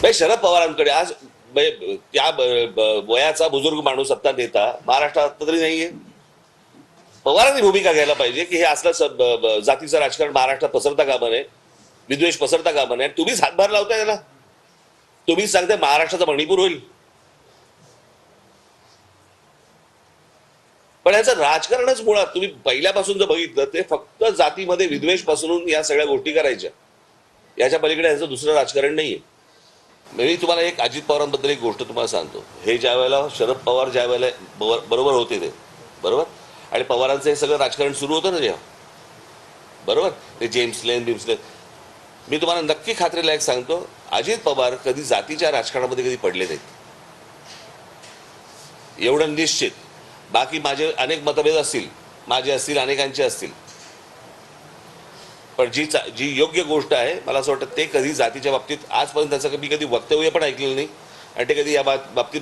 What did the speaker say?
शरद पवारांकडे आज त्या वयाचा बुजुर्ग माणूस सत्ता नेता महाराष्ट्रात तरी नाहीये. पवारांनी भूमिका घ्यायला पाहिजे की हे असलं जातीचं राजकारण महाराष्ट्रात पसरता कामा नये, विद्वेष पसरता कामा नये. तुम्हीच हातभार लावताय त्याला. तुम्हीच सांगताय महाराष्ट्राचा मणिपूर होईल. पण याचं राजकारणच मुळात तुम्ही पहिल्यापासून जर बघितलं ते फक्त जातीमध्ये विद्वेष पसरून या सगळ्या गोष्टी करायच्या. याच्या पलीकडे याचं दुसरं राजकारण नाहीये. मी तुम्हाला एक अजित पवारांबद्दल एक गोष्ट तुम्हाला सांगतो. हे ज्या वेळेला शरद पवार ज्या वेळेला बरोबर होते ते बरोबर आणि पवारांचं हे सगळं राजकारण सुरू होतं ना जेव्हा बरोबर ते जेम्स लेन मी तुम्हाला नक्की खात्रीलायक सांगतो अजित पवार कधी जातीच्या राजकारणामध्ये कधी पडले नाहीत. एवढं निश्चित. बाकी माझे अनेक मतभेद असतील, माझे असतील, अनेकांचे असतील, पण जी योग्य गोष्ट आहे मला असं वाटतं ते कधी जातीच्या बाबतीत आजपर्यंत त्याचं मी कधी वक्तव्य पण ऐकलेलं नाही आणि ते कधी या बाबतीत